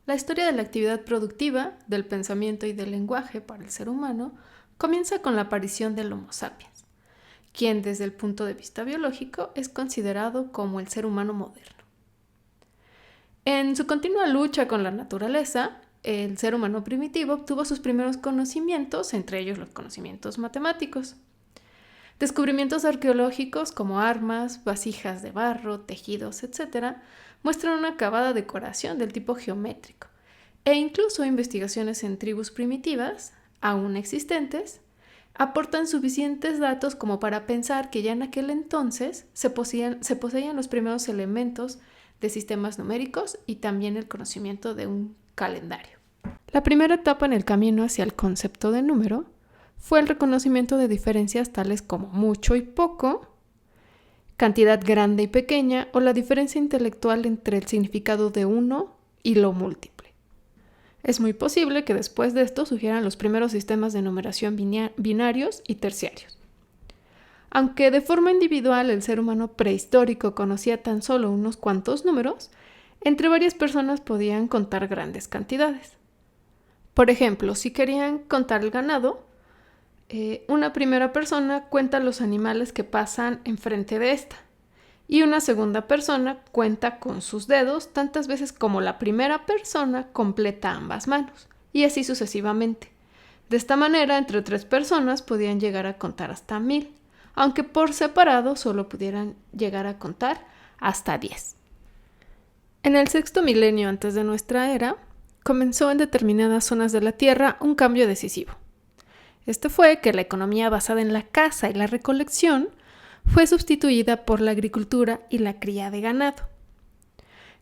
La historia de la actividad productiva, del pensamiento y del lenguaje para el ser humano comienza con la aparición del Homo sapiens, quien desde el punto de vista biológico es considerado como el ser humano moderno. En su continua lucha con la naturaleza, el ser humano primitivo obtuvo sus primeros conocimientos, entre ellos los conocimientos matemáticos. Descubrimientos arqueológicos como armas, vasijas de barro, tejidos, etc., muestran una acabada decoración del tipo geométrico, e incluso investigaciones en tribus primitivas, aún existentes, aportan suficientes datos como para pensar que ya en aquel entonces se poseían los primeros elementos de sistemas numéricos y también el conocimiento de un calendario. La primera etapa en el camino hacia el concepto de número fue el reconocimiento de diferencias tales como mucho y poco, cantidad grande y pequeña, o la diferencia intelectual entre el significado de uno y lo múltiple. Es muy posible que después de esto surgieran los primeros sistemas de numeración binarios y terciarios. Aunque de forma individual el ser humano prehistórico conocía tan solo unos cuantos números, entre varias personas podían contar grandes cantidades. Por ejemplo, si querían contar el ganado, una primera persona cuenta los animales que pasan enfrente de esta, y una segunda persona cuenta con sus dedos tantas veces como la primera persona completa ambas manos, y así sucesivamente. De esta manera, entre 3 personas podían llegar a contar hasta 1000, aunque por separado solo pudieran llegar a contar hasta 10. En el sexto milenio antes de nuestra era, comenzó en determinadas zonas de la Tierra un cambio decisivo. Este fue que la economía basada en la caza y la recolección fue sustituida por la agricultura y la cría de ganado.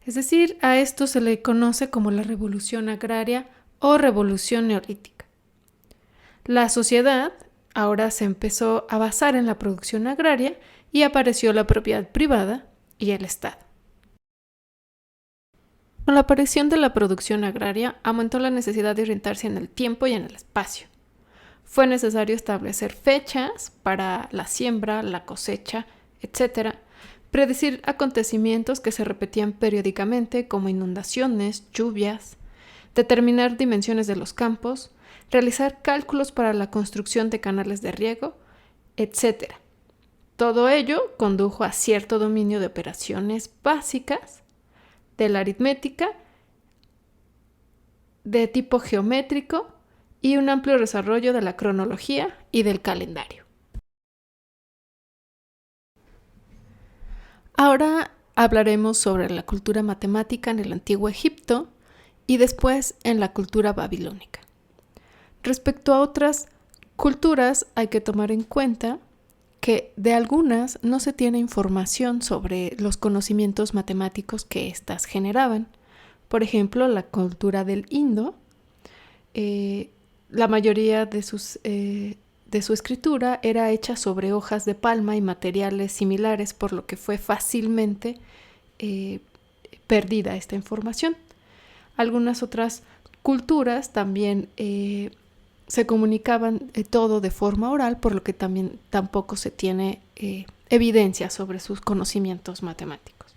Es decir, a esto se le conoce como la revolución agraria o revolución neolítica. La sociedad ahora se empezó a basar en la producción agraria y apareció la propiedad privada y el Estado. Con la aparición de la producción agraria aumentó la necesidad de orientarse en el tiempo y en el espacio. Fue necesario establecer fechas para la siembra, la cosecha, etc., predecir acontecimientos que se repetían periódicamente como inundaciones, lluvias, determinar dimensiones de los campos, realizar cálculos para la construcción de canales de riego, etc. Todo ello condujo a cierto dominio de operaciones básicas de la aritmética de tipo geométrico y un amplio desarrollo de la cronología y del calendario. Ahora hablaremos sobre la cultura matemática en el antiguo Egipto y después en la cultura babilónica. Respecto a otras culturas, hay que tomar en cuenta que de algunas no se tiene información sobre los conocimientos matemáticos que éstas generaban. Por ejemplo, la cultura del Indo, la mayoría de su escritura era hecha sobre hojas de palma y materiales similares, por lo que fue fácilmente perdida esta información. Algunas otras culturas también se comunicaban todo de forma oral, por lo que tampoco se tiene evidencia sobre sus conocimientos matemáticos.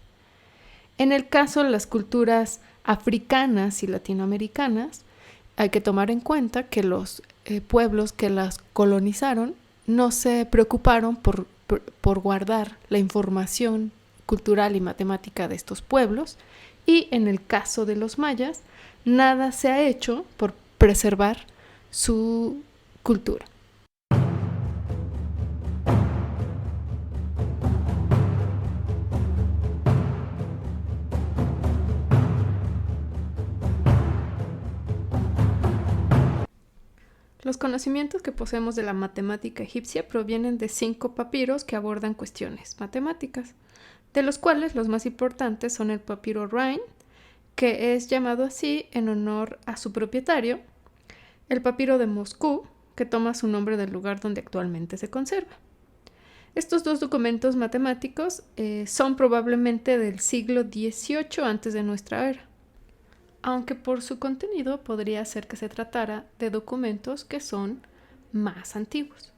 En el caso de las culturas africanas y latinoamericanas, hay que tomar en cuenta que los pueblos que las colonizaron no se preocuparon por guardar la información cultural y matemática de estos pueblos, y en el caso de los mayas, nada se ha hecho por preservar su cultura. Los conocimientos que poseemos de la matemática egipcia provienen de 5 papiros que abordan cuestiones matemáticas, de los cuales los más importantes son el papiro Rhind, que es llamado así en honor a su propietario, el papiro de Moscú, que toma su nombre del lugar donde actualmente se conserva. Estos 2 documentos matemáticos son probablemente del siglo XVIII antes de nuestra era, aunque por su contenido podría ser que se tratara de documentos que son más antiguos.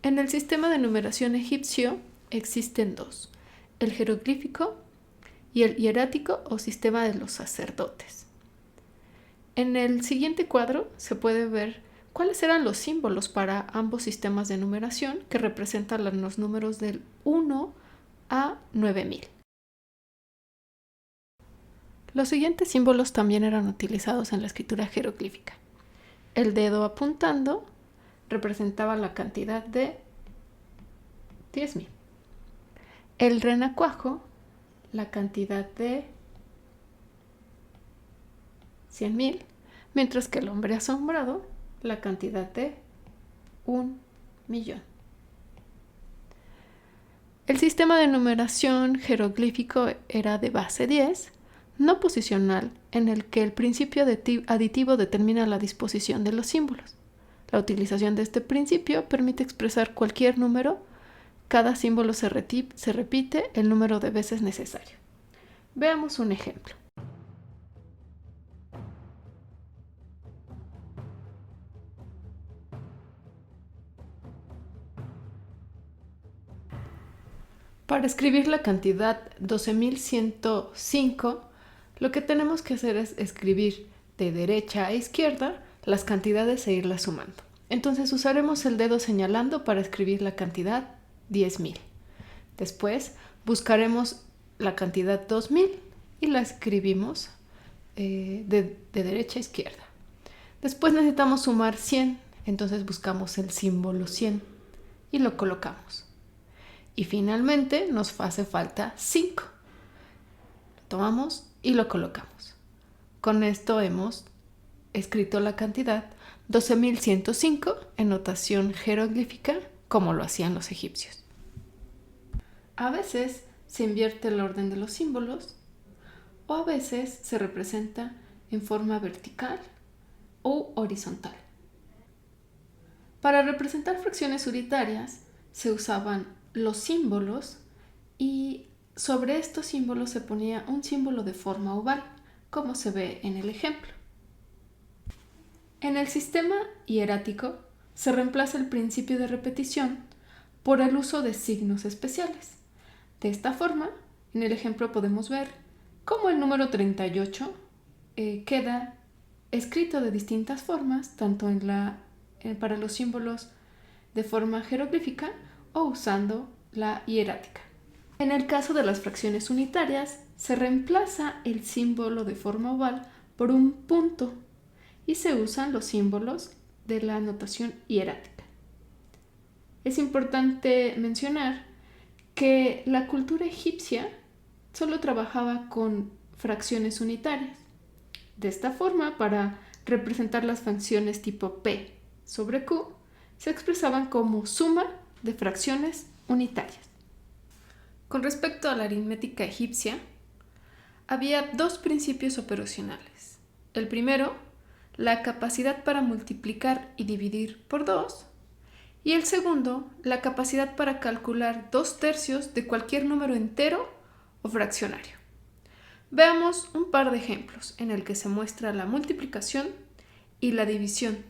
En el sistema de numeración egipcio existen dos, el jeroglífico y el hierático o sistema de los sacerdotes. En el siguiente cuadro se puede ver cuáles eran los símbolos para ambos sistemas de numeración que representan los números del 1 a 9000. Los siguientes símbolos también eran utilizados en la escritura jeroglífica. El dedo apuntando representaba la cantidad de 10,000. El renacuajo, la cantidad de 100,000, mientras que el hombre asombrado, la cantidad de 1,000,000. El sistema de numeración jeroglífico era de base 10, no posicional, en el que el principio aditivo determina la disposición de los símbolos. La utilización de este principio permite expresar cualquier número. Cada símbolo se repite el número de veces necesario. Veamos un ejemplo. Para escribir la cantidad 12,105, lo que tenemos que hacer es escribir de derecha a izquierda las cantidades e irlas sumando. Entonces usaremos el dedo señalando para escribir la cantidad 10,000. Después buscaremos la cantidad 2,000 y la escribimos de derecha a izquierda. Después necesitamos sumar 100, entonces buscamos el símbolo 100 y lo colocamos. Y finalmente nos hace falta 5. Lo tomamos y lo colocamos. Con esto hemos escrito la cantidad 12,105 en notación jeroglífica, como lo hacían los egipcios. A veces se invierte el orden de los símbolos o a veces se representa en forma vertical o horizontal. Para representar fracciones unitarias se usaban los símbolos y sobre estos símbolos se ponía un símbolo de forma oval, como se ve en el ejemplo. En el sistema hierático se reemplaza el principio de repetición por el uso de signos especiales. De esta forma, en el ejemplo podemos ver cómo el número 38 queda escrito de distintas formas, tanto para los símbolos de forma jeroglífica o usando la hierática. En el caso de las fracciones unitarias, se reemplaza el símbolo de forma oval por un punto y se usan los símbolos de la notación hierática. Es importante mencionar que la cultura egipcia solo trabajaba con fracciones unitarias. De esta forma, para representar las fracciones tipo P sobre Q, se expresaban como suma de fracciones unitarias. Con respecto a la aritmética egipcia, había dos principios operacionales. El primero, la capacidad para multiplicar y dividir por 2, y el segundo, la capacidad para calcular 2/3 de cualquier número entero o fraccionario. Veamos un par de ejemplos en el que se muestra la multiplicación y la división.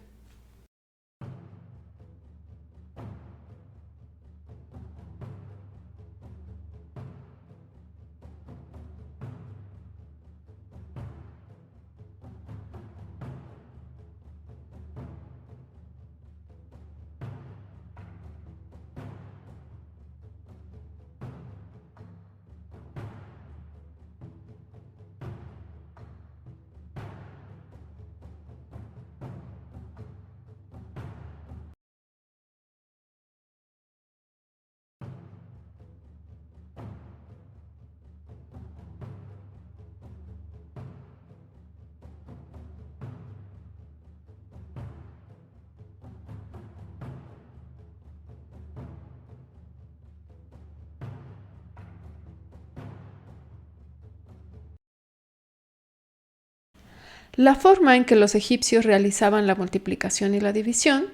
La forma en que los egipcios realizaban la multiplicación y la división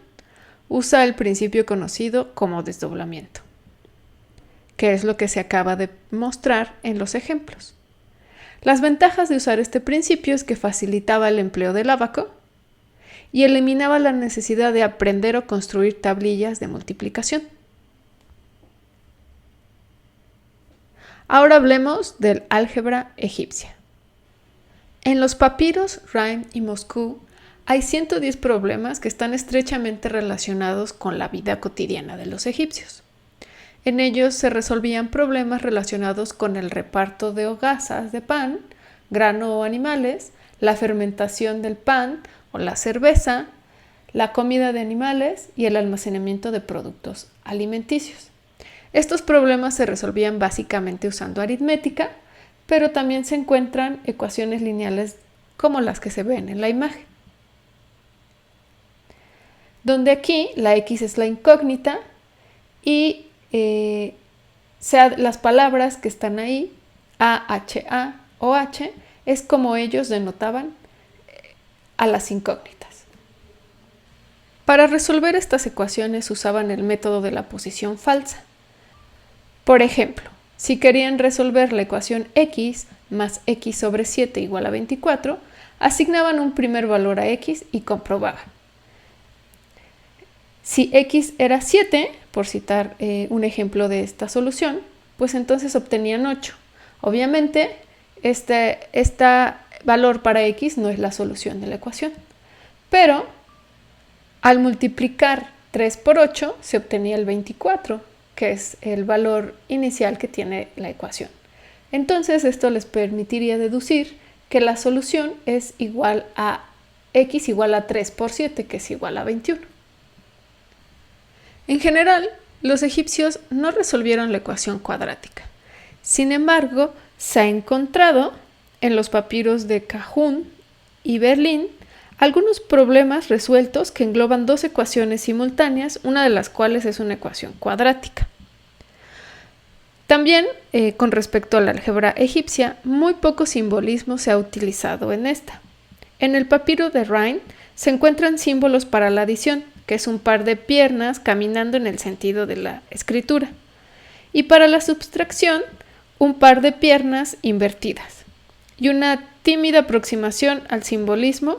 usa el principio conocido como desdoblamiento, que es lo que se acaba de mostrar en los ejemplos. Las ventajas de usar este principio es que facilitaba el empleo del ábaco y eliminaba la necesidad de aprender o construir tablillas de multiplicación. Ahora hablemos del álgebra egipcia. En los papiros Rhind y Moscú hay 110 problemas que están estrechamente relacionados con la vida cotidiana de los egipcios. En ellos se resolvían problemas relacionados con el reparto de hogazas de pan, grano o animales, la fermentación del pan o la cerveza, la comida de animales y el almacenamiento de productos alimenticios. Estos problemas se resolvían básicamente usando aritmética, pero también se encuentran ecuaciones lineales como las que se ven en la imagen, donde aquí la X es la incógnita y las palabras que están ahí, A, H, A o H, es como ellos denotaban a las incógnitas. Para resolver estas ecuaciones usaban el método de la posición falsa. Por ejemplo, si querían resolver la ecuación X más X sobre 7 igual a 24, asignaban un primer valor a X y comprobaban. Si X era 7, por citar un ejemplo de esta solución, pues entonces obtenían 8. Obviamente, este valor para X no es la solución de la ecuación, pero al multiplicar 3 por 8 se obtenía el 24, que es el valor inicial que tiene la ecuación. Entonces, esto les permitiría deducir que la solución es igual a X igual a 3 por 7, que es igual a 21. En general, los egipcios no resolvieron la ecuación cuadrática. Sin embargo, se ha encontrado en los papiros de Cajún y Berlín algunos problemas resueltos que engloban dos ecuaciones simultáneas, una de las cuales es una ecuación cuadrática. También, con respecto a la álgebra egipcia, muy poco simbolismo se ha utilizado en esta. En el papiro de Rhind se encuentran símbolos para la adición, que es un par de piernas caminando en el sentido de la escritura, y para la subtracción, un par de piernas invertidas, y una tímida aproximación al simbolismo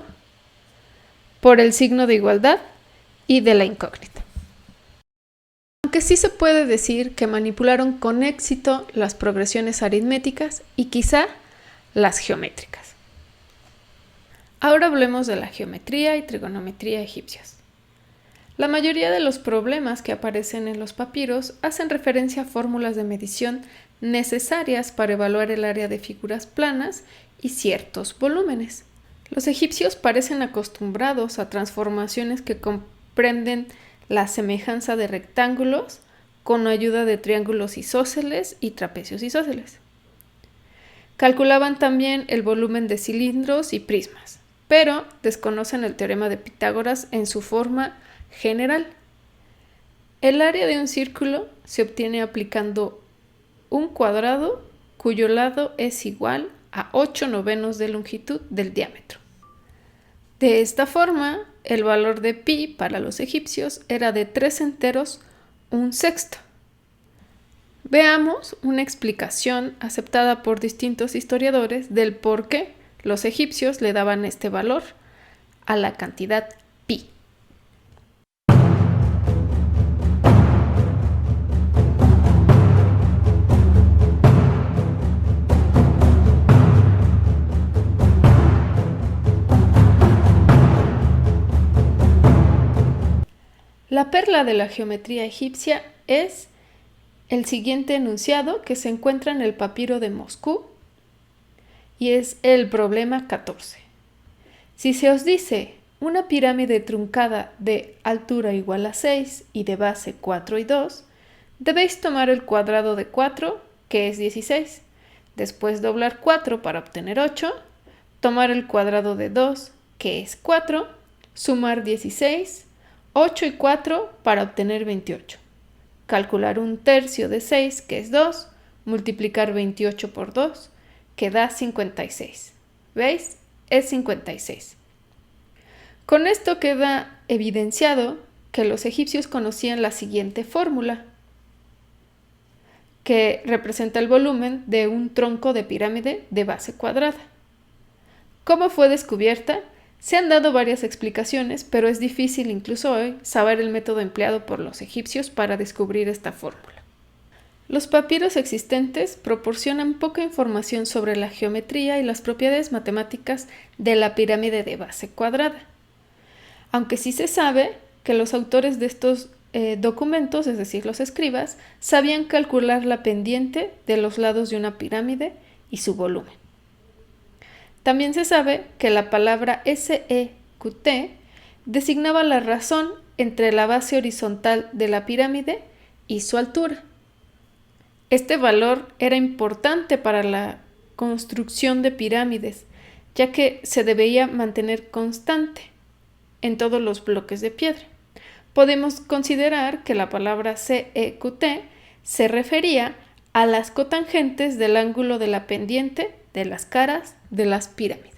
por el signo de igualdad y de la incógnita. Aunque sí se puede decir que manipularon con éxito las progresiones aritméticas y quizá las geométricas. Ahora hablemos de la geometría y trigonometría egipcias. La mayoría de los problemas que aparecen en los papiros hacen referencia a fórmulas de medición necesarias para evaluar el área de figuras planas y ciertos volúmenes. Los egipcios parecen acostumbrados a transformaciones que comprenden la semejanza de rectángulos con ayuda de triángulos isósceles y trapecios isósceles. Calculaban también el volumen de cilindros y prismas, pero desconocen el teorema de Pitágoras en su forma general. El área de un círculo se obtiene aplicando un cuadrado cuyo lado es igual a 8/9 de longitud del diámetro. De esta forma, el valor de pi para los egipcios era de 3 enteros 1/6. Veamos una explicación aceptada por distintos historiadores del por qué los egipcios le daban este valor a la cantidad pi. La perla de la geometría egipcia es el siguiente enunciado que se encuentra en el papiro de Moscú y es el problema 14. Si se os dice una pirámide truncada de altura igual a 6 y de base 4 y 2, debéis tomar el cuadrado de 4, que es 16, después doblar 4 para obtener 8, tomar el cuadrado de 2, que es 4, sumar 16, 8 y 4 para obtener 28. Calcular 1/3 de 6, que es 2, multiplicar 28 por 2, que da 56. ¿Veis? Es 56. Con esto queda evidenciado que los egipcios conocían la siguiente fórmula, que representa el volumen de un tronco de pirámide de base cuadrada. ¿Cómo fue descubierta? Se han dado varias explicaciones, pero es difícil incluso hoy saber el método empleado por los egipcios para descubrir esta fórmula. Los papiros existentes proporcionan poca información sobre la geometría y las propiedades matemáticas de la pirámide de base cuadrada, aunque sí se sabe que los autores de estos documentos, es decir, los escribas, sabían calcular la pendiente de los lados de una pirámide y su volumen. También se sabe que la palabra SEQT designaba la razón entre la base horizontal de la pirámide y su altura. Este valor era importante para la construcción de pirámides, ya que se debía mantener constante en todos los bloques de piedra. Podemos considerar que la palabra SEQT se refería a las cotangentes del ángulo de la pendiente de las caras de las pirámides.